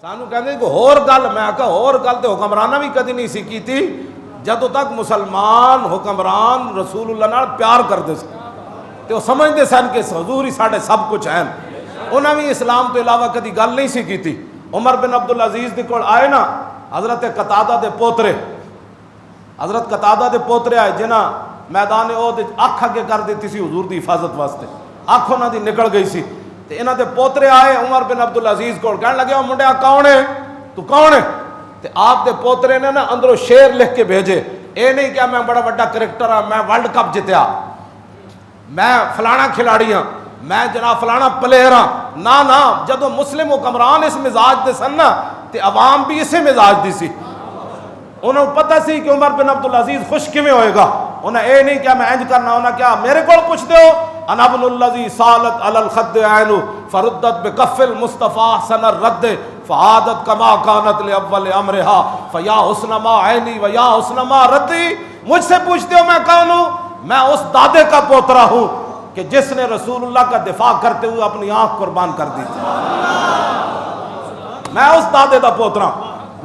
سانو کہتے کہ اور گل، میں کہا اور گل تو حکمرانہ بھی کدی نہیں سی کیتی جدوں تک مسلمان حکمران رسول اللہ نال پیار کرتے سن تو سمجھتے سن کہ حضور ہی ساڈے سب کچھ ہیں. انہاں بھی اسلام تو علاوہ کدی گل نہیں سی کیتی. عمر بن عبدالعزیز دے کول آئے نا حضرت قتادہ دے پوترے، حضرت قتادہ دے پوترے آئے جنہاں میدان احد اکھ اگے کر دیتی سی حضور دی حفاظت واسطے، اکھ انہاں دی نکل گئی سی. تے انہاں دے پوترے آئے عمر بن عبدالعزیز کول کہنے لگے او منڈیا کون ہے تو کون ہے؟ تے آپ دے پوترے نے نا اندروں شعر لکھ کے بھیجے. اے نہیں کہ میں بڑا بڑا کرکٹر ہاں، میں ورلڈ کپ جتیا، میں فلانا کھلاڑی ہاں، میں جناب فلانا پلیئر ہاں. نہ جدو مسلم حکمران اس مزاج دے سن نا تے عوام بھی اسے مزاج دی سی. انہوں پتہ سی کہ عمر بن عبدالعزیز خوش کیویں ہوئے گا. انہیں اے نہیں کیا میں انج کرنا، انہیں کیا میرے کو پوچھ دو انا ابن الذی سالت علی الخد عین فردت بکف المصطفیٰ حسن الرد فعادت کما کانت لاول امرها فیا حسن ما عینی و یا حسن ما ردی. مجھ سے پوچھتے ہو میں کون ہوں؟ میں اس دادے کا پوترا ہوں کہ جس نے رسول اللہ کا دفاع کرتے ہوئے اپنی آنکھ قربان کر دی تھی. میں اس دادے کا پوترا.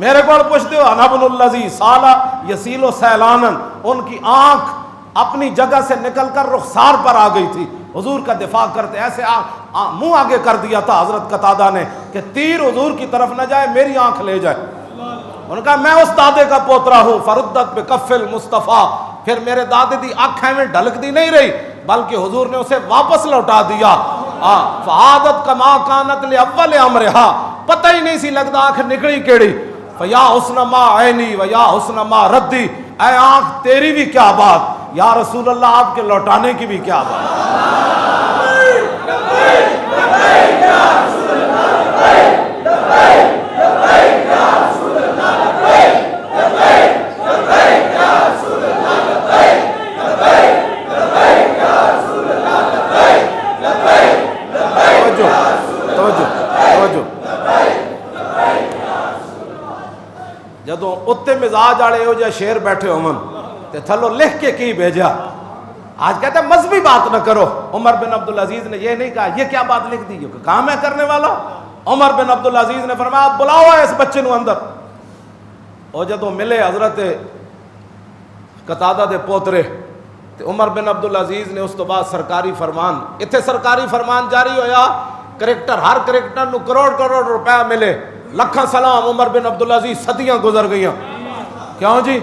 میرے کو پوچھتے ہو انا ابن الذی سالا یسیل و سیلانن، ان کی آنکھ اپنی جگہ سے نکل کر رخسار پر آ گئی تھی حضور کا دفاع کرتے، ایسے منہ آگے کر دیا تھا حضرت قتادہ نے کہ تیر حضور کی طرف نہ جائے میری آنکھ لے جائے. انہوں نے کہا میں اس دادے کا پوترا ہوں فردت بکف المصطفیٰ. پھر میرے دادے دی آنکھیں میں ڈھلک دی نہیں رہی بلکہ حضور نے اسے واپس لوٹا دیا. فعادت کما کانت لاول امرها، پتہ ہی نہیں سی لگتا آنکھ نکلی کیڑی. فیا حسن ما عینی و یا حسن ما ردی، اے آنکھ تیری بھی کیا بات، یا رسول اللہ آپ کے لوٹانے کی بھی کیا بات. جدوں اتے مزاج والے ہو جا شیر بیٹھے ہون تے تھلو لکھ کے کی بھیجا. آج کہتے ہیں مذہبی بات نہ کرو. عمر بن عبدالعزیز نے یہ نہیں کہا یہ کیا بات لکھ دی، یہ کام ہے کرنے والا. عمر بن عبدالعزیز نے فرمایا آپ بلاؤ اس بچے نو اندر. اور جدوں ملے حضرت قتادہ دے پوترے تے عمر بن عبدالعزیز نے اس تو بعد سرکاری فرمان، اتنے سرکاری فرمان جاری ہویا کرکٹر ہر کرکٹر نو کروڑ کروڑ روپیہ ملے. لکھاں سلام عمر بن عبدالعزیز، صدیاں گزر گئیاں. کیوں جی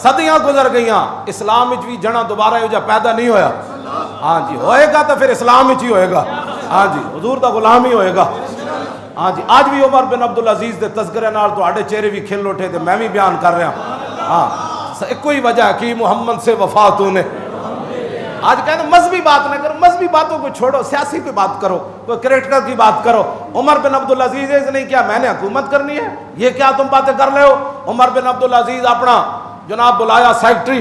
صدیاں گزر گئیاں، اسلام وچ بھی جنا دوبارہ یہ جا پیدا نہیں ہویا. ہاں جی ہوئے گا تو پھر اسلام وچ ہی ہوئے گا. ہاں جی حضور دا غلام ہی ہوئے گا. ہاں جی اج بھی عمر بن عبدالعزیز دے تذکرے نال تواڈے چہرے بھی کھل اٹھے تے میں بھی بیان کر رہا. ہاں ایک ہی وجہ کہ محمد سے وفا تو نے. آج کہتے ہیں مذہبی بات نہ کرو، مذہبی باتوں کو چھوڑو، سیاسی کوئی بات کرو، کوئی کرکٹر کی بات کرو. عمر بن عبدالعزیز نے کیا میں نے حکومت کرنی ہے، یہ کیا تم باتیں کر رہے ہو. عمر بن عبدالعزیز اپنا جناب بلایا سیکٹری،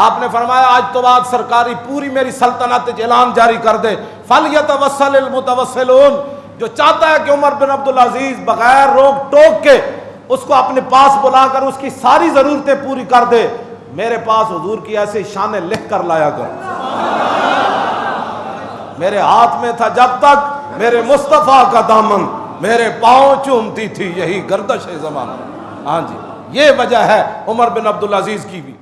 آپ نے فرمایا آج تو بعد سرکاری پوری میری سلطنت اعلان جاری کر دے. فَلْيَتَوَسَّلِ الْمُتَوَسِّلُونَ، جو چاہتا ہے کہ عمر بن عبدالعزیز بغیر روک ٹوک کے اس کو اپنے پاس بلا کر اس کی ساری ضرورتیں پوری کر دے، میرے پاس حضور کی ایسے شانیں لکھ کر لایا کر. میرے ہاتھ میں تھا جب تک میرے مصطفیٰ کا دامن، میرے پاؤں چومتی تھی یہی گردش زمانہ. ہاں جی یہ وجہ ہے عمر بن عبدالعزیز کی بھی.